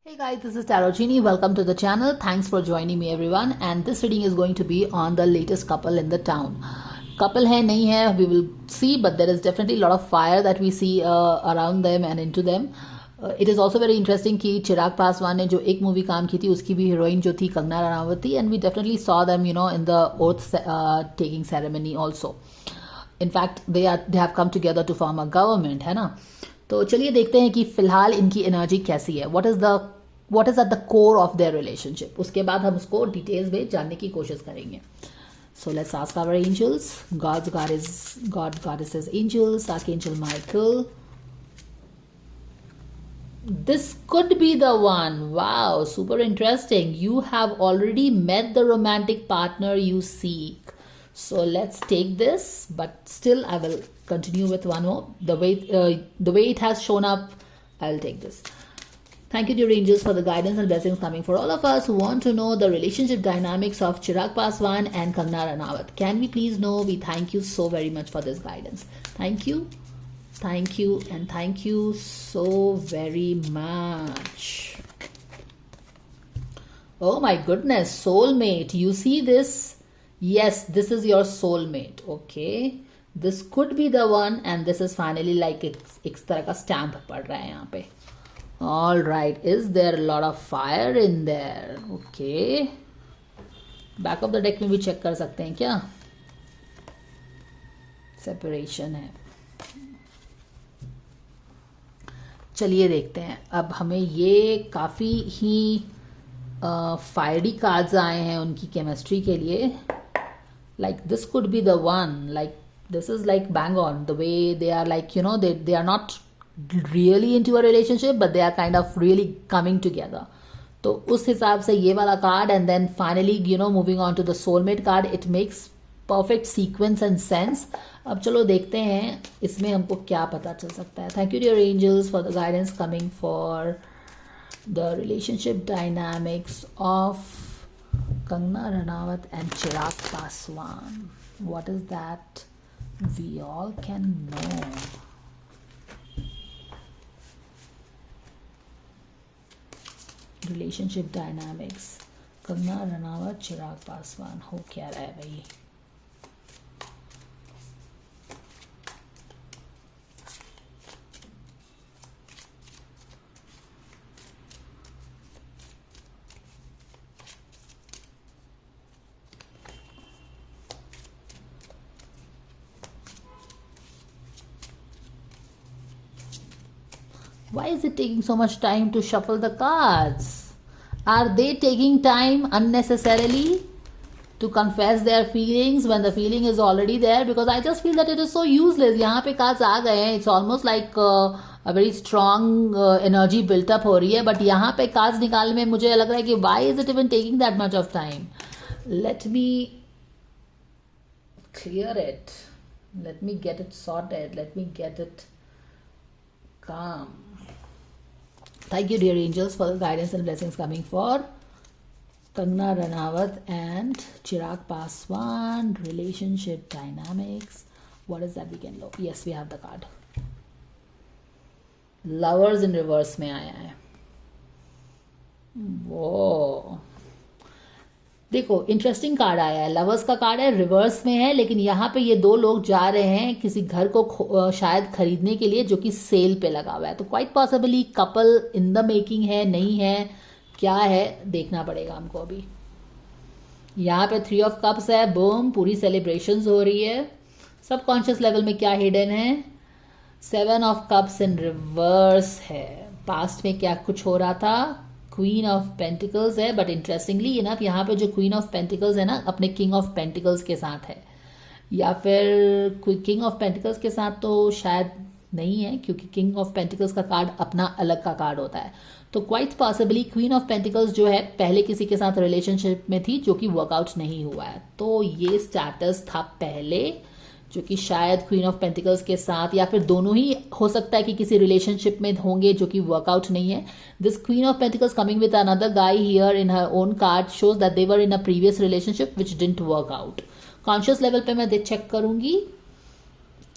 Hey guys, this is Tarot Genie. Welcome to the channel. Thanks for joining me everyone. And this reading is going to be on the latest couple in the town. Couple hai, nahi hai, we will see, but there is definitely a lot of fire that we see around them and into them. It is also very interesting कि चिराग पासवान ने जो एक movie काम की थी उसकी भी heroine जो थी कंगना रनावत थी, and we definitely saw them, you know, in the oath taking ceremony also. In fact, they have come together to form a government, है ना. तो चलिए देखते हैं कि फिलहाल इनकी एनर्जी कैसी है. What is at the core of their relationship. उसके बाद हम उसको डिटेल्स में जानने की कोशिश करेंगे. So let's ask our angels, God goddesses, angels, Archangel Michael. This could be the one. Wow, super interesting. You have already met the romantic partner you seek. So let's take this, but still I will continue with one more. The way it has shown up, I'll take this. Thank you, dear angels, for the guidance and blessings coming for all of us who want to know the relationship dynamics of Chirag Paswan and Kangana Ranaut. Can we please know? We thank you so very much for this guidance. Thank you, and thank you so very much. Oh my goodness, soulmate. You see this? Yes, this is your soulmate. Okay. This could be the one, and this is finally like एक तरह का stamp पड़ रहा है यहाँ पे. All right, is there a lot of fire in there? Okay. Back of the deck में भी check कर सकते हैं क्या? Separation है. चलिए देखते हैं. अब हमें ये काफ़ी ही फायरी कार्ड्स आए हैं उनकी केमिस्ट्री के लिए. Like this could be the one. Like this is like bang on. The way they are, like, you know, they are not really into a relationship, but they are kind of really coming together. तो उस हिसाब से ये वाला card, and then finally, you know, moving on to the soulmate card, it makes perfect sequence and sense. अब चलो देखते हैं इसमें हमको क्या पता चल सकता है. Thank you, dear angels, for the guidance coming for the relationship dynamics of Kangana Ranaut and Chirag Paswan. What is that we all can know? Relationship dynamics, Kangana Ranaut, Chirag Paswan. हो क्या रहा है भाई? Why is it taking so much time to shuffle the cards? Are they taking time unnecessarily to confess their feelings when the feeling is already there? Because I just feel that it is so useless. यहाँ पे cards आ गए हैं. It's almost like a very strong energy built up हो रही है. But यहाँ पे cards निकालने में मुझे लग रहा है कि why is it even taking that much of time? Let me clear it. Let me get it sorted. Let me get it calm. Thank you, dear angels, for the guidance and blessings coming for Kangana Ranaut and Chirag Paswan. Relationship dynamics. What is that we can know? Yes, we have the card. Lovers in reverse में आया है. वो देखो, interesting card आया है. Lovers का card है, reverse में है, लेकिन यहाँ पे ये दो लोग जा रहे हैं किसी घर को शायद खरीदने के लिए जो कि सेल पे लगा हुआ है. तो quite possibly couple in the making है, नहीं है, क्या है, देखना पड़ेगा हमको अभी. यहाँ पे 3 ऑफ कप्स है. बूम, पूरी सेलिब्रेशंस हो रही है. सबकॉन्शियस लेवल में क्या हिडन है? 7 ऑफ कप्स इन रिवर्स है. पास्ट में क्या कुछ हो रहा था? क्वीन ऑफ पेंटिकल्स है. बट इंटरेस्टिंगली इनफ यहाँ पे जो क्वीन ऑफ पेंटिकल्स है ना, अपने किंग ऑफ पेंटिकल्स के साथ है, या फिर किंग ऑफ पेंटिकल्स के साथ तो शायद नहीं है, क्योंकि किंग ऑफ पेंटिकल्स का कार्ड अपना अलग का कार्ड होता है. तो quite possibly queen of pentacles जो है पहले किसी के साथ रिलेशनशिप में थी जो कि वर्कआउट नहीं हुआ है. तो ये स्टेटस था पहले, जो कि शायद क्वीन ऑफ पेंटिकल्स के साथ, या फिर दोनों ही हो सकता है कि किसी रिलेशनशिप में होंगे जो कि वर्कआउट नहीं है. This queen of pentacles coming with another guy here in her own card shows that they were in a previous relationship which didn't work out. Conscious level पे मैं चेक करूंगी.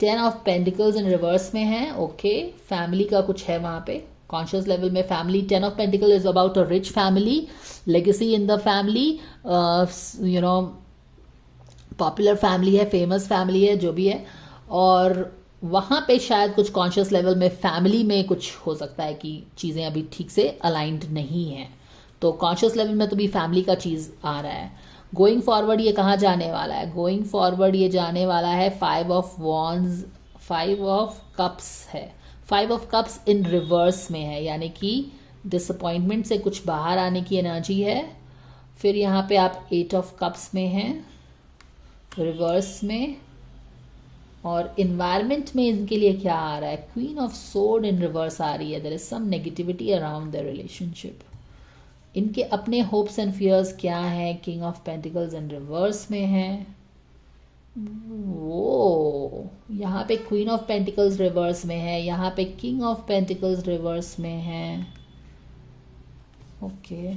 10 ऑफ पेंटिकल्स इन रिवर्स में है. Okay, family का कुछ है वहां पे. कॉन्शियस लेवल में family, 10 of pentacle is about a rich family, legacy in the family, you know popular family है, फेमस फैमिली है, जो भी है। और वहाँ पे शायद कुछ कॉन्शियस लेवल में फैमिली में कुछ हो सकता है कि चीज़ें अभी ठीक से अलाइंड नहीं हैं। तो कॉन्शियस लेवल में तो भी फैमिली का चीज़ आ रहा है। गोइंग फॉरवर्ड ये कहाँ जाने वाला है? गोइंग फॉरवर्ड ये जाने वाला है 5 ऑफ वॉन्ड्स, 5 ऑफ कप्स है। 5 ऑफ कप्स इन रिवर्स में है, यानी कि डिसअपॉइंटमेंट से कुछ बाहर आने की एनर्जी है। फिर यहाँ पे आप 8 ऑफ कप्स में हैं रिवर्स में। और इन्वायरमेंट में इनके लिए क्या आ रहा है? Queen of sword in reverse आ रही है। There is some negativity around the relationship. इनके अपने होप्स एंड फियर्स क्या है? King of pentacles in reverse में है। वो यहाँ पे क्वीन ऑफ पेंटिकल्स रिवर्स में है, यहाँ पे किंग ऑफ पेंटिकल्स रिवर्स में है। Okay,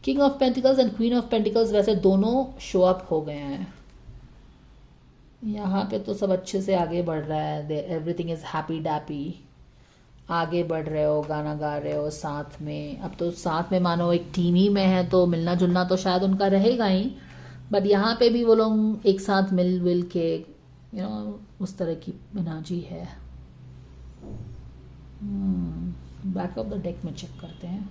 king of pentacles and queen of pentacles वैसे दोनों शो अप हो गए हैं। यहाँ पे तो सब अच्छे से आगे बढ़ रहा है, एवरीथिंग इज हैप्पी डैपी, आगे बढ़ रहे हो, गाना गा रहे हो साथ में। अब तो साथ में मानो एक टीम ही में है, तो मिलना जुलना तो शायद उनका रहेगा ही, बट यहाँ पे भी वो लोग एक साथ मिल विल के उस तरह की एनर्जी है। बैक ऑफ द डेक में चेक करते हैं।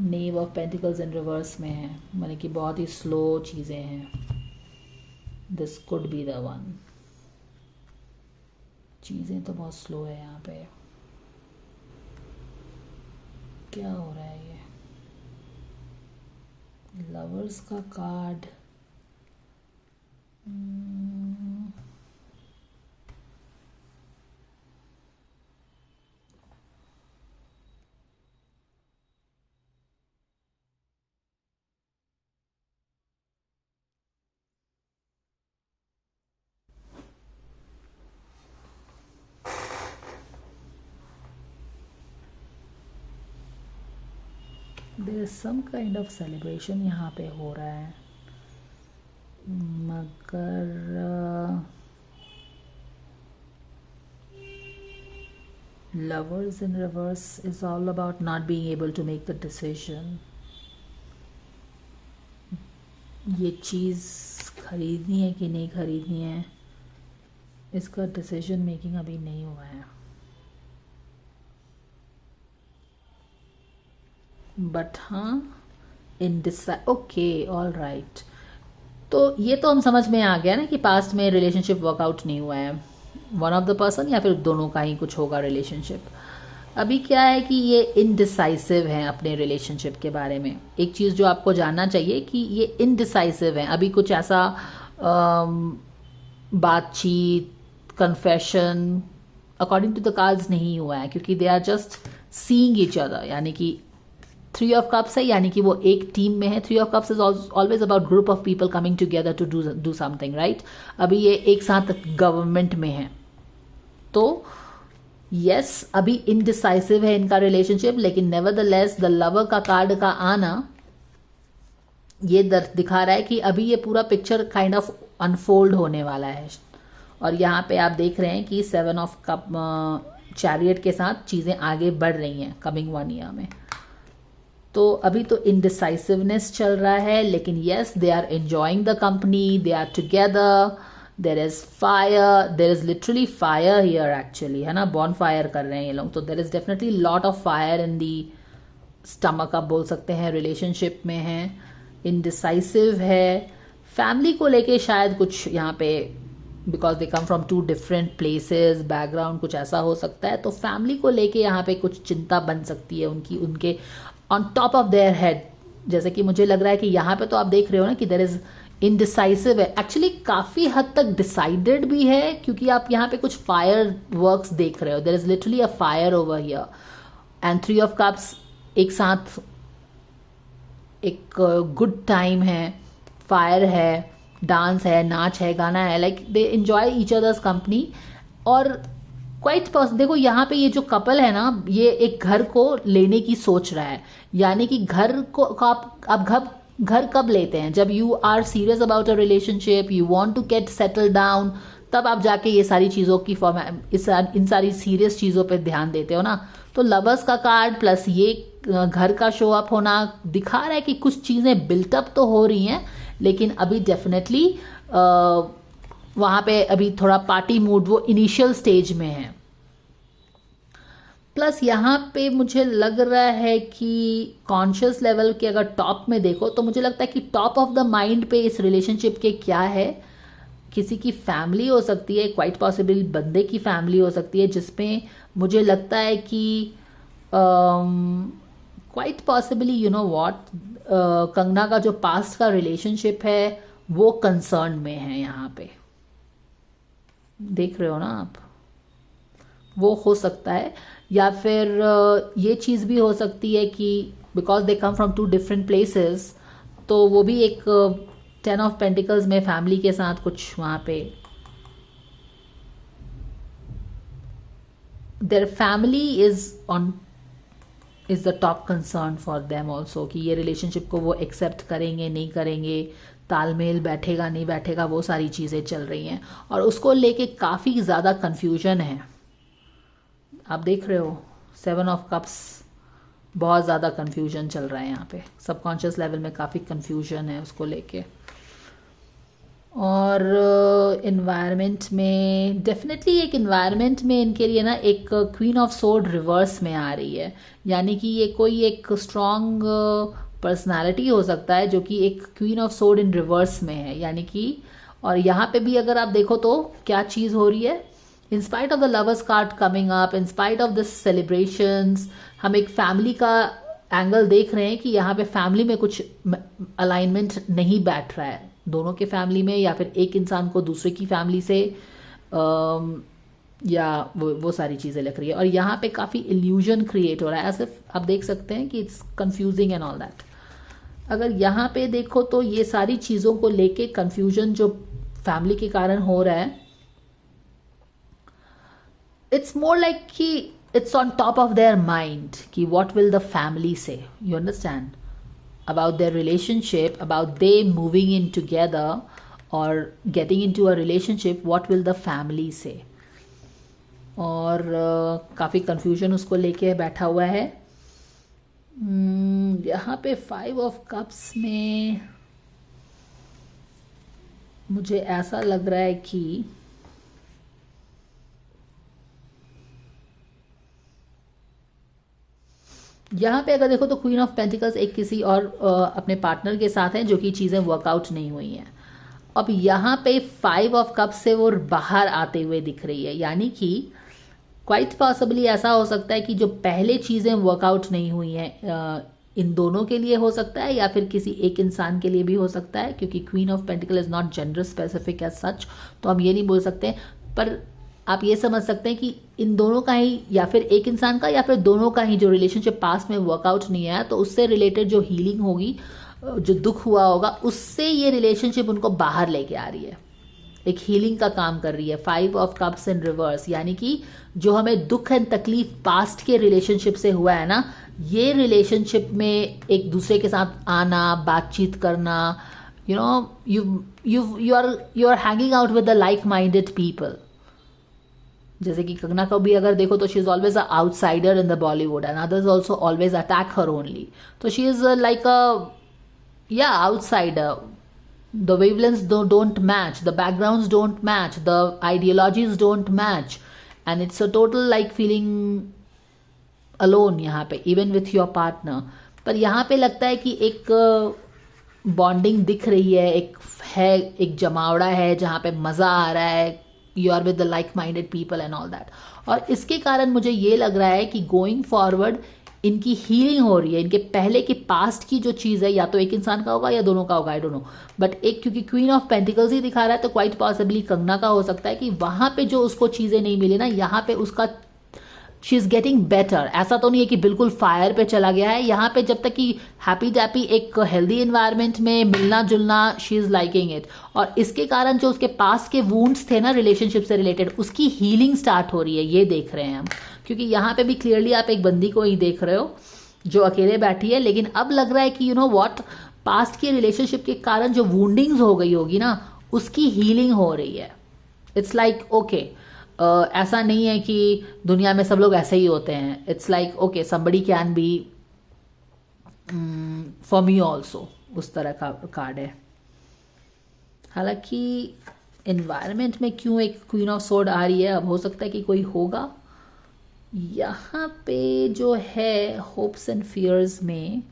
नेव ऑफ पेंटिकल्स इन रिवर्स में है, माने कि बहुत ही स्लो चीज़ें हैं। This could be the one. चीज़ें तो बहुत स्लो है यहाँ पे। क्या हो रहा है ये? लवर्स का card, there is some kind of celebration यहाँ पे हो रहा है, मगर lovers in reverse is all about not being able to make the decision. ये चीज़ खरीदनी है कि नहीं खरीदनी है, इसका डिसीजन मेकिंग अभी नहीं हुआ है। बट हाँ, ओके, ऑल राइट। तो ये तो हम समझ में आ गया ना कि पास्ट में रिलेशनशिप वर्कआउट नहीं हुआ है, वन ऑफ द पर्सन या फिर दोनों का ही कुछ होगा रिलेशनशिप। अभी क्या है कि ये इनडिसाइसिव हैं अपने रिलेशनशिप के बारे में। एक चीज़ जो आपको जानना चाहिए कि ये इनडिसाइसिव हैं, अभी कुछ ऐसा बातचीत, confession according to the cards नहीं हुआ है, क्योंकि they are just seeing each other. यानी कि 3 ऑफ कप्स है, यानी कि वो एक टीम में है। 3 of cups is always about group of people coming together to do something, right. अभी ये एक साथ गवर्नमेंट में है, तो यस अभी इनडिसाइसिव है इनका रिलेशनशिप, लेकिन नेवरदलेस द लवर का कार्ड का आना ये दिखा रहा है कि अभी ये पूरा पिक्चर काइंड ऑफ अनफोल्ड होने वाला है। और यहाँ पे आप देख रहे हैं कि 7 ऑफ कप चैरियट के साथ चीज़ें आगे बढ़ रही हैं कमिंग 1 ईयर में। तो अभी तो इनडिसाइसिवनेस चल रहा है, लेकिन yes they are enjoying the company, they are together, there is fire, there is literally fire here actually, है ना, बॉन फायर कर रहे हैं ये लोग। तो there is definitely lot of fire in the stomach, आप बोल सकते हैं, रिलेशनशिप में है। इनडिसाइसिव है, फैमिली को लेके शायद कुछ यहाँ पे, because they come from 2 different places, background कुछ ऐसा हो सकता है। तो फैमिली को लेके यहाँ पे कुछ चिंता बन सकती है उनके on top of their head. जैसे कि मुझे लग रहा है कि यहाँ पे तो आप देख रहे हो ना कि देयर इज इनडिसाइसिव है, एक्चुअली काफ़ी हद तक डिसाइडेड भी है, क्योंकि आप यहाँ पे कुछ फायर वर्क्स देख रहे हो। There is literally a fire over here and 3 of cups एक साथ एक गुड टाइम है, फायर है, डांस है, नाच है, गाना है, like they enjoy each others company. और क्वाइट देखो यहाँ पे ये जो कपल है ना, ये एक घर को लेने की सोच रहा है। यानी कि घर को आप घर कब लेते हैं? जब you are serious about a relationship, you want to get settle down, तब आप जाके ये सारी चीज़ों की इन सारी सीरियस चीज़ों पे ध्यान देते हो ना। तो लवर्स का कार्ड प्लस ये घर का शो अप होना दिखा रहा है कि कुछ चीज़ें बिल्टअप तो हो रही हैं, लेकिन अभी डेफिनेटली वहाँ पे अभी थोड़ा पार्टी मूड वो इनिशियल स्टेज में है। प्लस यहाँ पे मुझे लग रहा है कि कॉन्शियस लेवल के अगर टॉप में देखो तो मुझे लगता है कि टॉप ऑफ द माइंड पे इस रिलेशनशिप के क्या है, किसी की फैमिली हो सकती है, क्वाइट पॉसिबल बंदे की फैमिली हो सकती है, जिसमें मुझे लगता है कि quite possibly you know what Kangana का जो पास्ट का रिलेशनशिप है वो कंसर्न में है। यहाँ पे देख रहे हो ना आप, वो हो सकता है। या फिर ये चीज़ भी हो सकती है कि because they come from two different places, तो वो भी एक 10 ऑफ पेंटिकल्स में फैमिली के साथ कुछ वहाँ पे their family is the top concern for them also, कि ये रिलेशनशिप को वो एक्सेप्ट करेंगे नहीं करेंगे, तालमेल बैठेगा नहीं बैठेगा, वो सारी चीज़ें चल रही हैं और उसको लेके काफ़ी ज़्यादा कन्फ्यूजन है। आप देख रहे हो 7 ऑफ कप्स, बहुत ज़्यादा कन्फ्यूजन चल रहा है यहाँ पे, सबकॉन्शियस लेवल में काफ़ी कन्फ्यूजन है उसको लेके। और इन्वायरमेंट में डेफिनेटली एक इन्वायरमेंट में इनके लिए ना एक क्वीन ऑफ सोर्ड रिवर्स में आ रही है, यानी कि ये कोई एक स्ट्रॉन्ग पर्सनालिटी हो सकता है जो कि एक queen of sword in reverse में है, यानी कि और यहाँ पे भी अगर आप देखो तो क्या चीज़ हो रही है, in spite of the lovers card coming up, in spite of this celebrations, हम एक फैमिली का एंगल देख रहे हैं कि यहाँ पे फैमिली में कुछ अलाइनमेंट नहीं बैठ रहा है दोनों के फैमिली में, या फिर एक इंसान को दूसरे की फैमिली से या वो सारी चीज़ें लग रही है। और यहाँ पे काफ़ी इल्यूजन क्रिएट हो रहा है, ऐसे आप देख सकते हैं कि it's confusing and all that. अगर यहाँ पे देखो तो ये सारी चीज़ों को लेके कंफ्यूजन जो फैमिली के कारण हो रहा है, इट्स मोर लाइक कि it's on top of their mind कि व्हाट विल द फैमिली से, you understand, about their relationship, about they moving in together or getting into a relationship, what will the family say। और काफ़ी confusion उसको लेके बैठा हुआ है। यहाँ पे 5 ऑफ कप्स में मुझे ऐसा लग रहा है कि यहाँ पे अगर देखो तो क्वीन ऑफ पेंटिकल्स एक किसी और अपने पार्टनर के साथ है जो कि चीज़ें वर्कआउट नहीं हुई हैं। अब यहाँ पे 5 ऑफ कप्स से वो बाहर आते हुए दिख रही है, यानी कि क्वाइट पॉसिबली ऐसा हो सकता है कि जो पहले चीज़ें वर्कआउट नहीं हुई हैं इन दोनों के लिए हो सकता है, या फिर किसी एक इंसान के लिए भी हो सकता है, क्योंकि queen of pentacle is not gender specific as such, तो हम ये नहीं बोल सकते, पर आप ये समझ सकते हैं कि इन दोनों का ही, या फिर एक इंसान का या फिर दोनों का ही जो रिलेशनशिप पास्ट में वर्कआउट नहीं आया, तो उससे रिलेटेड जो हीलिंग होगी, जो दुख हुआ होगा, उससे ये रिलेशनशिप उनको बाहर लेके आ रही है, एक हीलिंग का काम कर रही है। 5 ऑफ कप्स इन रिवर्स, यानी कि जो हमें दुख एंड तकलीफ पास्ट के रिलेशनशिप से हुआ है ना, ये रिलेशनशिप में एक दूसरे के साथ आना, बातचीत करना, you know you are hanging out with the like minded people. जैसे कि कंगना को भी अगर देखो तो she is always a outsider in the Bollywood and others also always attack her only, तो she is like a outsider. The wavelengths don't match, the backgrounds don't match, the ideologies don't match, and it's a total like feeling alone यहाँ पे, even with your partner। पर यहाँ पे लगता है कि एक बॉन्डिंग दिख रही है, एक जमावड़ा है जहाँ पे मज़ा आ रहा है, you are with the like minded people and all that. और इसके कारण मुझे ये लग रहा है कि गोइंग फॉरवर्ड इनकी हीलिंग हो रही है, इनके पहले की पास्ट की जो चीज़ है, या तो एक इंसान का होगा या दोनों का होगा, आई डोंट नो, बट एक क्योंकि क्वीन ऑफ पेंटिकल्स ही दिखा रहा है, तो क्वाइट पॉसिबली कंगना का हो सकता है कि वहाँ पे जो उसको चीज़ें नहीं मिली ना, यहाँ पे उसका शी इज़ गेटिंग बेटर। ऐसा तो नहीं है कि बिल्कुल फायर पे चला गया है, यहाँ पे जब तक कि हैप्पी डैप्पी एक हेल्दी इन्वायरमेंट में मिलना जुलना, शी इज़ लाइकिंग इट। और इसके कारण जो उसके पास के वूंड्स थे ना रिलेशनशिप से रिलेटेड, उसकी हीलिंग स्टार्ट हो रही है, ये देख रहे हैं हम। क्योंकि यहाँ पे भी क्लियरली आप एक बंदी को ही देख रहे हो जो अकेले बैठी है, लेकिन अब लग रहा है कि यू नो व्हाट, पास्ट के रिलेशनशिप के कारण जो वुंडिंग्स हो गई होगी ना, उसकी हीलिंग हो रही है। इट्स लाइक ओके, ऐसा नहीं है कि दुनिया में सब लोग ऐसे ही होते हैं. It's like okay, somebody can be for me also, उस तरह का कार्ड है. हालांकि एनवायरनमेंट में क्यों एक क्वीन ऑफ सोर्ड आ रही है, अब हो सकता है कि कोई होगा. यहाँ पे जो है होप्स एंड फियर्स में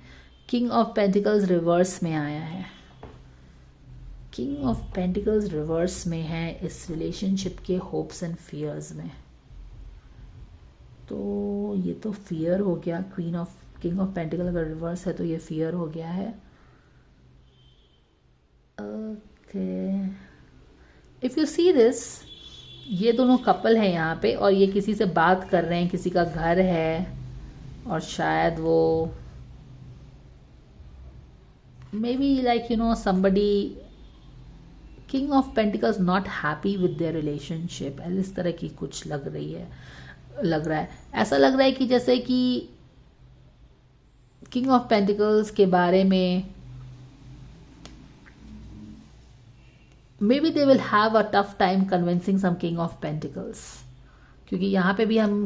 किंग ऑफ पेंटिकल्स रिवर्स में आया है. किंग ऑफ पेंटिकल्स रिवर्स में है इस रिलेशनशिप के होप्स एंड फियर्स में. तो ये तो फियर हो गया. किंग ऑफ पेंटिकल अगर रिवर्स है तो ये फियर हो गया है. Okay, if you see this, ये दोनों कपल है यहाँ पे और ये किसी से बात कर रहे हैं, किसी का घर है और शायद वो may be like somebody, king of pentacles not happy with their relationship, इस तरह की कुछ लग रहा है. ऐसा लग रहा है कि जैसे कि किंग ऑफ पेंटिकल्स के बारे में maybe they will have a tough time convincing some king of pentacles, क्योंकि यहाँ पे भी हम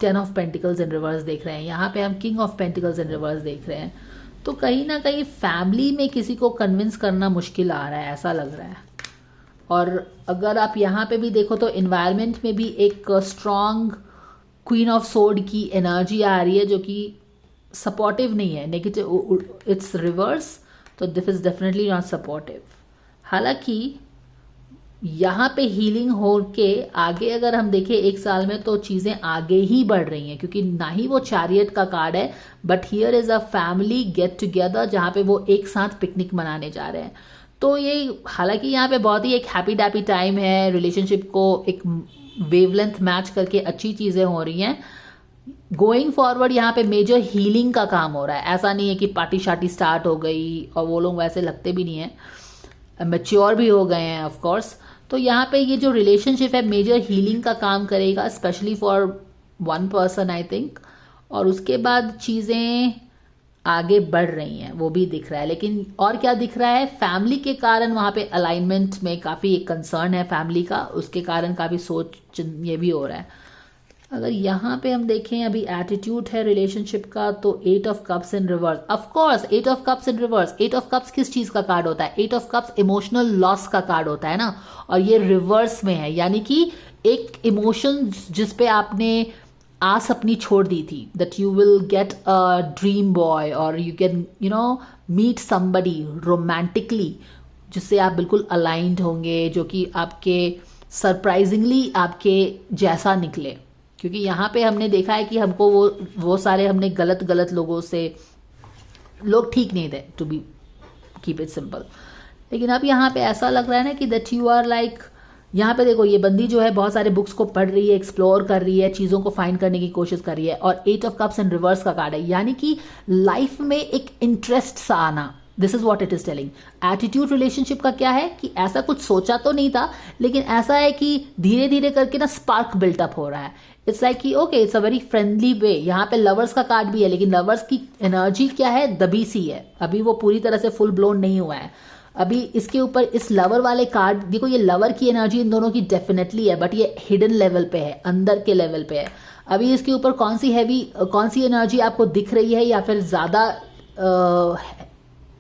10 of pentacles in reverse देख रहे हैं, यहाँ पे हम king of pentacles in reverse देख रहे हैं. तो कहीं ना कहीं फैमिली में किसी को कन्विंस करना मुश्किल आ रहा है, ऐसा लग रहा है. और अगर आप यहाँ पे भी देखो तो एनवायरनमेंट में भी एक स्ट्रॉन्ग क्वीन ऑफ सोर्ड की एनर्जी आ रही है जो कि सपोर्टिव नहीं है, नेगेटिव, इट्स रिवर्स. तो this is definitely not supportive. हालांकि यहाँ पे हीलिंग हो के आगे अगर हम देखें 1 साल में तो चीज़ें आगे ही बढ़ रही हैं, क्योंकि ना ही वो चैरियट का कार्ड है, but here is a family get together जहाँ पे वो एक साथ पिकनिक मनाने जा रहे हैं. तो ये हालांकि यहाँ पे बहुत ही एक हैप्पी डैप्पी टाइम है, रिलेशनशिप को एक वेवलेंथ मैच करके अच्छी चीज़ें हो रही हैं. गोइंग फॉरवर्ड यहाँ पे मेजर हीलिंग का काम हो रहा है. ऐसा नहीं है कि पार्टी शार्टी स्टार्ट हो गई, और वो लोग वैसे लगते भी नहीं है, मैच्योर भी हो गए हैं ऑफ कोर्स. तो यहाँ पे ये जो रिलेशनशिप है मेजर हीलिंग का काम करेगा, specially for one person I think. और उसके बाद चीज़ें आगे बढ़ रही हैं, वो भी दिख रहा है. लेकिन और क्या दिख रहा है, फैमिली के कारण वहाँ पे अलाइनमेंट में काफ़ी एक कंसर्न है फैमिली का, उसके कारण काफ़ी सोच ये भी हो रहा है. अगर यहाँ पे हम देखें अभी एटीट्यूड है रिलेशनशिप का, तो 8 of cups in reverse. Of course 8 of cups in reverse. 8 of cups किस चीज़ का कार्ड होता है? 8 ऑफ कप्स इमोशनल लॉस का कार्ड होता है ना, और ये रिवर्स में है. यानी कि एक इमोशन जिस पे आपने आस अपनी छोड़ दी थी, that you will get a dream boy और you can meet somebody romantically जिससे आप बिल्कुल अलाइंड होंगे, जो कि आपके सरप्राइजिंगली आपके जैसा निकले. क्योंकि यहाँ पे हमने देखा है कि हमको वो सारे हमने गलत लोगों से, लोग ठीक नहीं थे, to be keep it simple. लेकिन अब यहाँ पे ऐसा लग रहा है ना कि दैट यू आर लाइक, यहाँ पे देखो ये बंदी जो है बहुत सारे बुक्स को पढ़ रही है, एक्सप्लोर कर रही है, चीज़ों को फाइंड करने की कोशिश कर रही है. और 8 ऑफ कप्स इन रिवर्स का कार्ड है, यानी कि लाइफ में एक इंटरेस्ट सा आना. This is what it is telling. Attitude relationship का क्या है कि ऐसा कुछ सोचा तो नहीं था, लेकिन ऐसा है कि धीरे धीरे करके ना स्पार्क बिल्टअप हो रहा है. इट्स लाइक कि okay it's a very friendly way. यहाँ पे लवर्स का कार्ड भी है, लेकिन लवर्स की एनर्जी क्या है, दबी सी है, अभी वो पूरी तरह से फुल ब्लोन नहीं हुआ है. अभी इसके ऊपर इस लवर वाले कार्ड देखो, ये लवर की एनर्जी इन दोनों की डेफिनेटली है, बट ये हिडन लेवल पे है, अंदर के लेवल पे है. अभी इसके ऊपर कौन सी एनर्जी आपको दिख रही है या फिर ज्यादा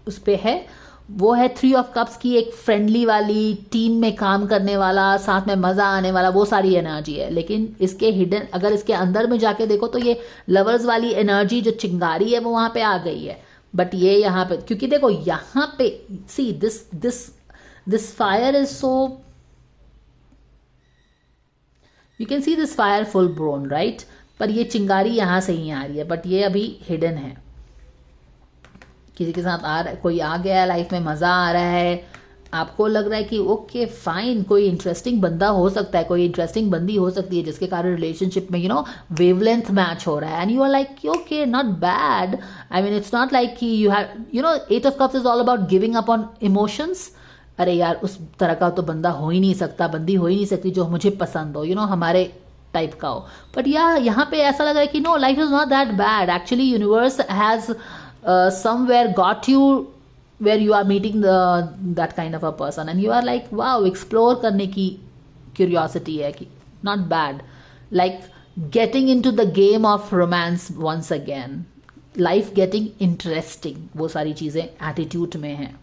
उस पे है, वो है 3 ऑफ कप्स की, एक फ्रेंडली वाली, टीम में काम करने वाला, साथ में मजा आने वाला, वो सारी एनर्जी है. लेकिन इसके हिडन, अगर इसके अंदर में जाके देखो तो ये लवर्स वाली एनर्जी जो चिंगारी है वो वहां पे आ गई है. बट ये यहाँ पे, क्योंकि देखो यहाँ पे see this fire is so, you can see this fire full blown right, पर ये चिंगारी यहां से ही आ रही है, बट ये अभी हिडन है. किसी के साथ आ रहा है, कोई आ गया है लाइफ में, मजा आ रहा है, आपको लग रहा है कि ओके फाइन, कोई इंटरेस्टिंग बंदा हो सकता है, कोई इंटरेस्टिंग बंदी हो सकती है जिसके कारण रिलेशनशिप में वेवलेंथ मैच हो रहा है. And you are like okay not bad. I mean it's not like कि you have 8 of cups is all about giving up on emotions. अरे यार उस तरह का तो बंदा हो ही नहीं सकता, बंदी हो ही नहीं सकती जो मुझे पसंद हो, हमारे टाइप का हो. बट यहाँ पे ऐसा लग रहा है कि no, life is not that bad. Actually universe has somewhere got you where you are meeting that kind of a person and you are like wow, explore करने की curiosity है कि not bad, like getting into the game of romance once again, life getting interesting, वो सारी चीज़ें attitude में हैं.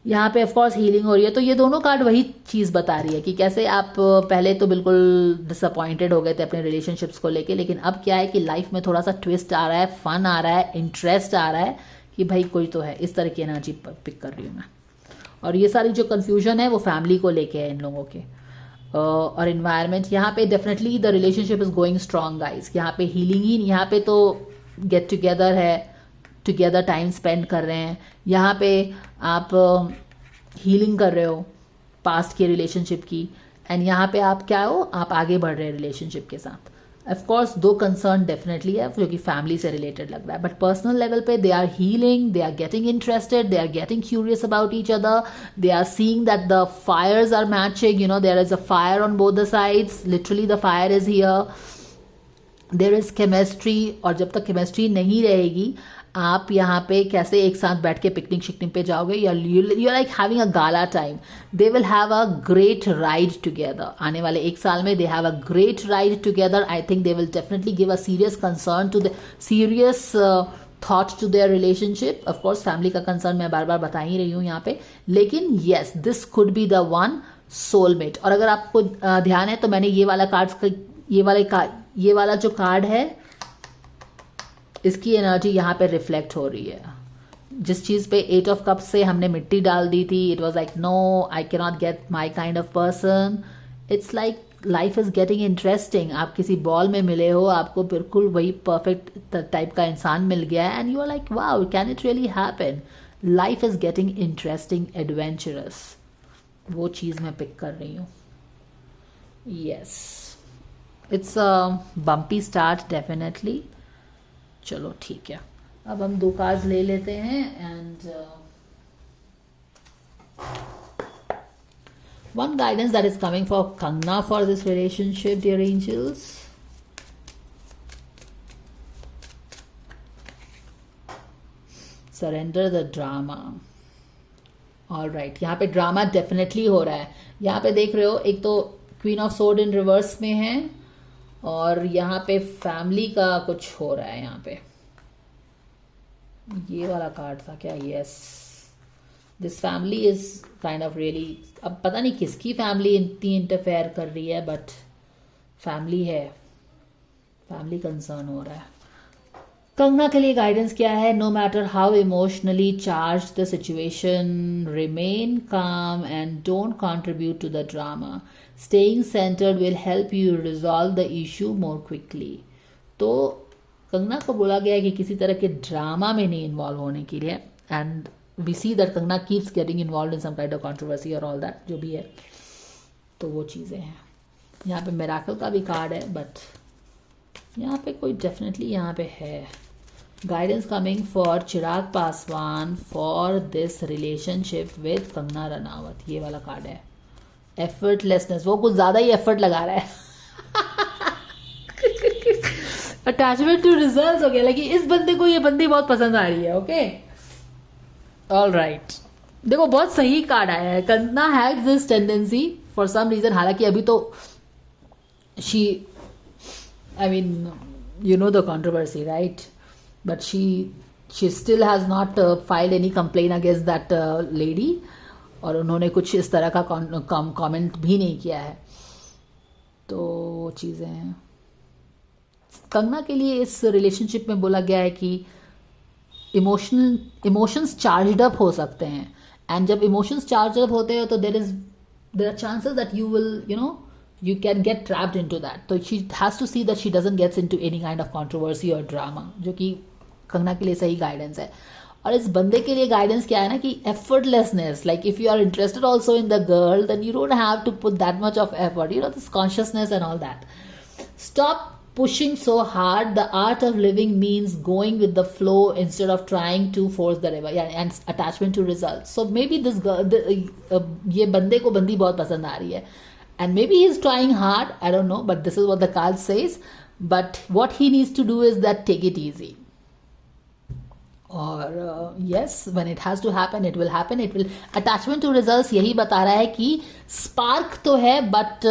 यहाँ पे ऑफ कोर्स हीलिंग हो रही है. तो ये दोनों कार्ड वही चीज़ बता रही है कि कैसे आप पहले तो बिल्कुल डिसअपॉइंटेड हो गए थे अपने रिलेशनशिप्स को लेके, लेकिन अब क्या है कि लाइफ में थोड़ा सा ट्विस्ट आ रहा है, फन आ रहा है, इंटरेस्ट आ रहा है कि भाई कोई तो है. इस तरह की एनर्जी पिक कर रही हूँ मैं. और ये सारी जो कन्फ्यूजन है वो फैमिली को लेके है इन लोगों के. और इन्वायरमेंट यहाँ पे definitely the relationship is going strong guys. यहाँ पे हीलिंग ही, यहाँ पे तो गेट टुगेदर है, टुगेदर टाइम स्पेंड कर रहे हैं. यहाँ पे आप हीलिंग कर रहे हो पास्ट के रिलेशनशिप की, एंड यहाँ पे आप क्या हो, आप आगे बढ़ रहे हैं रिलेशनशिप के साथ. ऑफ कोर्स दो कंसर्न डेफिनेटली है जो कि फैमिली से रिलेटेड लग रहा है, बट पर्सनल लेवल पे they are healing, they are getting interested, they are getting curious about each other, they are seeing that the fires are matching, you know there is a fire on both the sides, literally the fire is here, there is chemistry. और जब तक chemistry नहीं रहेगी आप यहाँ पे कैसे एक साथ बैठ के पिकनिक शिकनिक पे जाओगे, you are like having a gala time. They will have a great ride together. आने वाले एक साल में they have a great ride together. I think they will definitely give a serious concern to the serious thought to their relationship. Of course family का concern मैं बार बार बता ही रही हूँ यहाँ पे, लेकिन yes this could be the one soulmate. और अगर आपको ध्यान है तो मैंने ये वाला कार्ड, ये वाला जो कार्ड है इसकी एनर्जी यहाँ पे रिफ्लेक्ट हो रही है. जिस चीज़ पे 8 ऑफ कप्स से हमने मिट्टी डाल दी थी, it was like no I can not get my kind of person. It's like life is getting interesting. आप किसी बॉल में मिले हो, आपको बिल्कुल वही परफेक्ट टाइप का इंसान मिल गया है and you are like wow can it really happen. Life is getting interesting, adventurous. वो चीज़ मैं पिक कर रही हूँ. Yes it's a bumpy start definitely. चलो ठीक है, अब हम 2 कार्ड्स ले लेते हैं and one guidance that is coming for Kangna for this relationship, dear angels. Surrender the drama. All right, यहाँ पे ड्रामा डेफिनेटली हो रहा है. यहाँ पे देख रहे हो एक तो queen of sword in reverse में है और यहाँ पे फैमिली का कुछ हो रहा है. यहाँ पे ये वाला कार्ड था क्या? Yes, this family is kind of really, अब पता नहीं किसकी फैमिली इतनी इंटरफेयर कर रही है, बट फैमिली है, फैमिली कंसर्न हो रहा है. कंगना के लिए गाइडेंस क्या है? No matter how emotionally charge the situation, remain calm and don't contribute to the drama. Staying centred will help you resolve the issue more quickly. तो कंगना को बोला गया है कि किसी तरह के ड्रामा में नहीं इन्वॉल्व होने के लिए, and we see that Kangana keeps getting involve in some kind of controversy और ऑल दैट जो भी है. तो वो चीज़ें हैं. यहाँ पे मिराकल का भी कार्ड है, बट यहाँ पे कोई डेफिनेटली यहाँ पे है. Guidance coming for Chirag Paswan for this relationship with Kangana Ranaut. ये वाला कार्ड है. एफर्टलेसनेस, वो कुछ ज़्यादा ही एफर्ट लगा रहा है. अटैचमेंट टू रिजल्ट्स हो गया, लेकिन इस बंदे को ये बंदी बहुत पसंद आ रही है. ओके ऑल राइट, देखो बहुत सही कार्ड आया है. Kangana has this tendency for some reason, हालांकि अभी तो she, I mean you know the controversy right, but she still has not filed any complain against that lady, और उन्होंने कुछ इस तरह का कमेंट भी नहीं किया है. तो चीज़ें हैं. कंगना के लिए इस रिलेशनशिप में बोला गया है कि इमोशंस चार्ज्ड अप हो सकते हैं, एंड जब इमोशंस चार्ज अप होते हैं तो there are chances that you will you know you can get trapped into that. So she has to see that she doesn't get into any kind of controversy or drama, जो कि कंगना के लिए सही guidance है. और इस बंदे के लिए गाइडेंस क्या है ना कि effortlessness, like if you are interested also in the girl, then you don't have to put that much of effort, you know, this consciousness and all that. Stop pushing so hard. The art of living means going with the flow instead of trying to force the river, yeah, and attachment to results. So maybe this girl, ये बंदे को बंदी बहुत पसंद आ रही है, and maybe he's trying hard, I don't know, but this is what the card says. But what he needs to do is that take it easy. और yes, when it has to happen it will happen, it will. Attachment to results यही बता रहा है कि spark तो है, but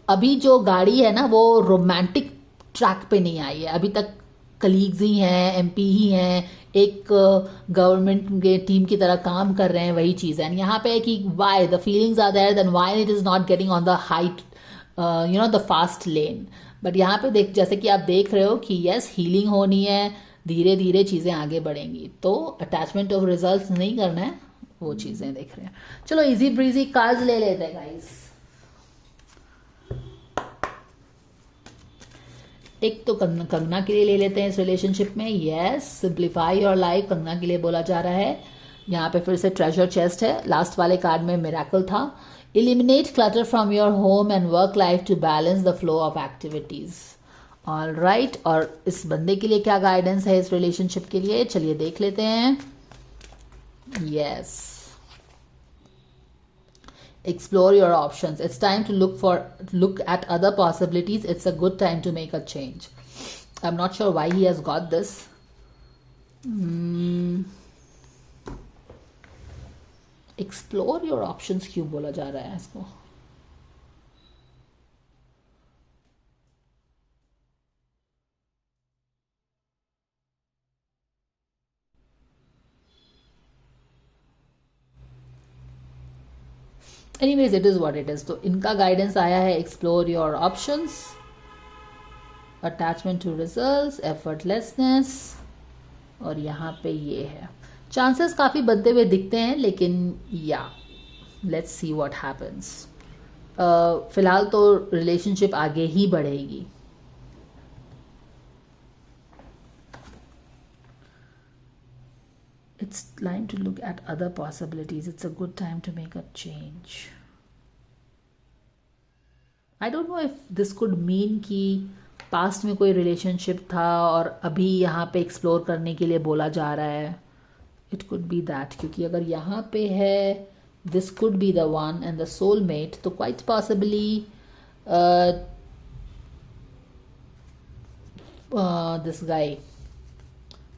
अभी जो गाड़ी है ना वो रोमांटिक ट्रैक पे नहीं आई है अभी तक। कलीग्स ही हैं, एमपी ही हैं, एक गवर्नमेंट के टीम की तरह काम कर रहे हैं, वही चीज़ है। यहाँ पे है कि why the feelings are there, then why it is not getting on the height, you know, the fast lane. But यहाँ पे देख, जैसे कि आप देख रहे हो कि यस, हीलिंग होनी है, धीरे धीरे चीज़ें आगे बढ़ेंगी। तो अटैचमेंट ऑफ रिजल्ट्स नहीं करना है, वो चीज़ें देख रहे हैं। चलो इजी ब्रीजी कार्ड्स ले लेते हैं गाइस। एक तो कंगना के लिए ले लेते हैं इस रिलेशनशिप में। Yes, simplify your life Kangana के लिए बोला जा रहा है। यहाँ पे फिर से ट्रेजर चेस्ट है, लास्ट वाले कार्ड में मिरेकल था। Eliminate clutter from your home and work life to balance the flow of activities. All right, और इस बंदे के लिए क्या गाइडेंस है इस रिलेशनशिप के लिए, चलिए देख लेते हैं। Yes, explore your options, it's time to look at other possibilities, it's a good time to make a change. I'm not sure why he has got this. Explore your options क्यों बोला जा रहा है इसको? Anyways it is what it is. तो इनका guidance आया है explore your options, attachment to results, effortlessness, और यहाँ पे ये है। चांसेस काफ़ी बनते हुए दिखते हैं, लेकिन या लेट्स सी व्हाट हैपेंस। फिलहाल तो रिलेशनशिप आगे ही बढ़ेगी। It's time to look at other possibilities. It's a good time to make a change. I don't know if this could mean कि पास्ट में कोई रिलेशनशिप था और अभी यहाँ पे एक्सप्लोर करने के लिए बोला जा रहा है। इट कुड बी दैट, क्योंकि अगर यहाँ पे है this could be the one and the soulmate, तो quite possibly this guy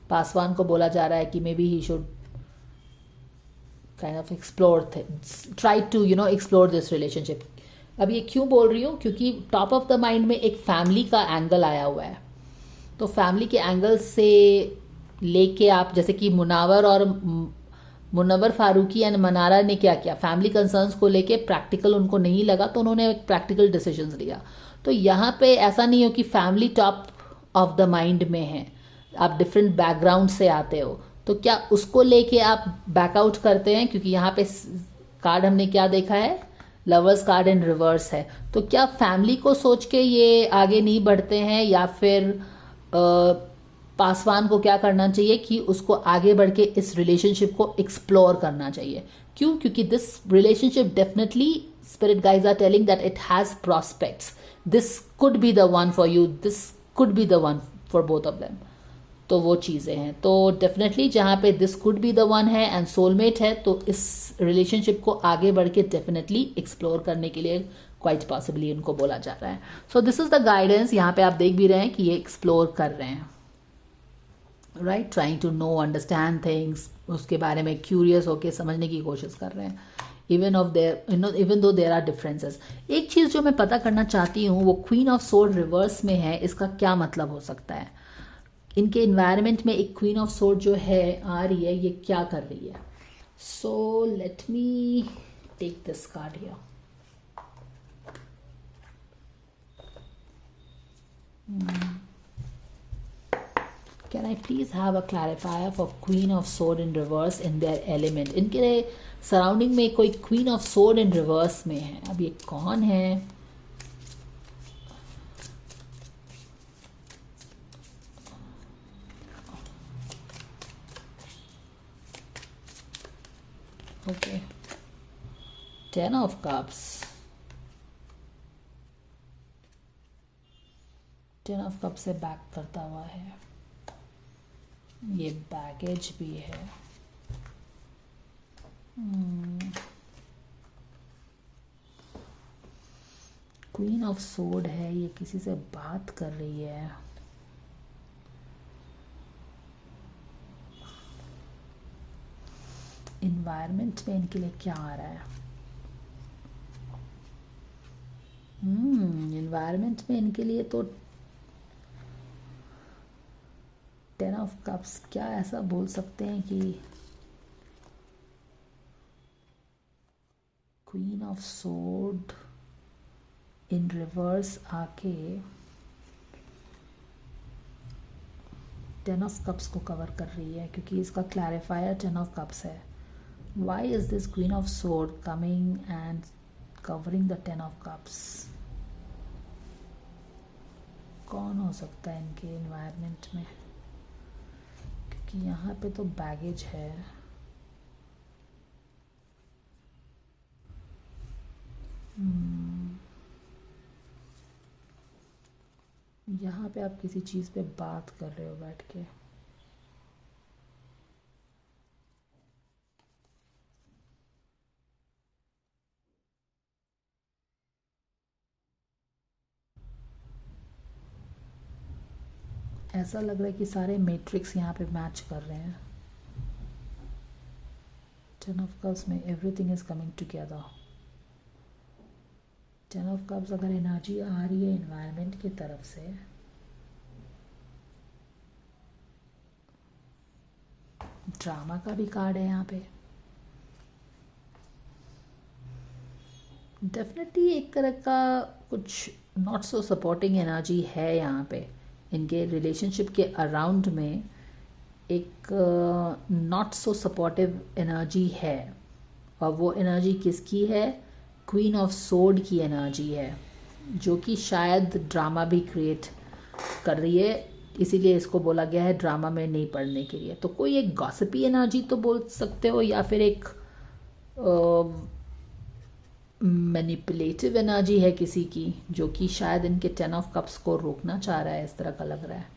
Paswan को बोला जा रहा है कि may be he should kind of explore, try to you know explore this relationship. अब ये क्यों बोल रही हूँ, क्योंकि टॉप ऑफ द माइंड में एक फैमिली का एंगल आया हुआ है। तो फैमिली के एंगल से लेके आप, जैसे कि मुनव्वर फारूकी एंड मनारा ने क्या किया, फैमिली कंसर्न्स को लेके प्रैक्टिकल उनको नहीं लगा, तो उन्होंने एक प्रैक्टिकल डिसीजंस लिया। तो यहाँ पे ऐसा नहीं हो कि family top of the mind में है, आप डिफरेंट बैकग्राउंड से आते हो, तो क्या उसको लेके आप बैकआउट करते हैं? क्योंकि यहाँ पे कार्ड हमने क्या देखा है, लवर्स कार्ड इन रिवर्स है। तो क्या फैमिली को सोच के ये आगे नहीं बढ़ते हैं, या फिर पासवान को क्या करना चाहिए कि उसको आगे बढ़ के इस रिलेशनशिप को एक्सप्लोर करना चाहिए? क्यों? क्योंकि this relationship definitely, spirit guys are telling that it has prospects, this could be the one for you, this could be the one for both of them. तो वो चीज़ें हैं। तो डेफिनेटली जहाँ पे this could be the one है and soulmate है, तो इस रिलेशनशिप को आगे बढ़ के डेफिनेटली एक्सप्लोर करने के लिए क्वाइट पॉसिबली उनको बोला जा रहा है। So this is the guidance. यहाँ पे आप देख भी रहे हैं कि ये एक्सप्लोर कर रहे हैं, right, trying to know, understand things, उसके बारे में क्यूरियस होके समझने की कोशिश कर रहे हैं, even though there are differences. एक चीज़ जो मैं पता करना चाहती हूँ वो क्वीन ऑफ सोर्ड रिवर्स में है, इसका क्या मतलब हो सकता है? इनके इन्वायरमेंट में एक क्वीन ऑफ सोर्ड जो है आ रही है, ये क्या कर रही है? So let me take this card here. Can I please have a clarifier for Queen of Sword in reverse in their element? इनके सराउंडिंग में कोई Queen of Sword in reverse में है, अब ये कौन है? Okay, 10 of Cups, 10 of Cups से बैक करता हुआ है, ये बैगेज भी है। क्वीन ऑफ सोर्ड है, ये किसी से बात कर रही है। इन्वायरमेंट में इनके लिए क्या आ रहा है? इन्वायरमेंट में इनके लिए तो 10 ऑफ कप्स, क्या ऐसा बोल सकते हैं कि queen of sword in reverse आके 10 ऑफ कप्स को कवर कर रही है, क्योंकि इसका क्लैरिफायर 10 ऑफ कप्स है. Why is this queen of sword coming and covering the 10 of cups? कौन हो सकता है इनके इन्वायरमेंट में? क्योंकि यहाँ पे तो बैगेज है. यहाँ पे आप किसी चीज़ पे बात कर रहे हो बैठ के. ऐसा लग रहा है कि सारे मैट्रिक्स यहाँ पे मैच कर रहे हैं. 10 ऑफ कप्स में everything is coming together. 10 of cups अगर एनर्जी आ रही है एनवायरनमेंट की तरफ से, ड्रामा का भी कार्ड है यहाँ पे. डेफिनेटली एक तरह का कुछ नॉट सो सपोर्टिंग एनर्जी है यहाँ पे. इनके रिलेशनशिप के अराउंड में एक नॉट सो सपोर्टिव एनर्जी है. और वो एनर्जी किसकी है? क्वीन ऑफ सोर्ड की एनर्जी है, जो कि शायद ड्रामा भी क्रिएट कर रही है. इसीलिए इसको बोला गया है ड्रामा में नहीं पड़ने के लिए. तो कोई एक गॉसिपी एनर्जी तो बोल सकते हो, या फिर एक मैनिपुलेटिव एनर्जी है किसी की, जो कि शायद इनके 10 ऑफ कप्स को रोकना चाह रहा है. इस तरह का लग रहा है,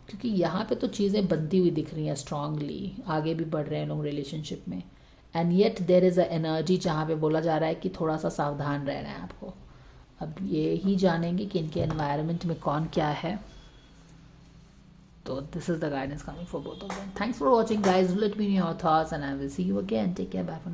क्योंकि यहाँ पे तो चीज़ें बनती हुई दिख रही हैं स्ट्रांगली. आगे भी बढ़ रहे हैं लोग रिलेशनशिप में. And yet there is a energy जहाँ पे बोला जा रहा है कि थोड़ा सा सावधान रहना है आपको. अब ये ही जानेंगे कि इनके एनवायरनमेंट में कौन क्या है. तो this is the guidance coming for both of them. Thanks for watching guys. Let me know your thoughts and I will see you again. Take care. Bye for now.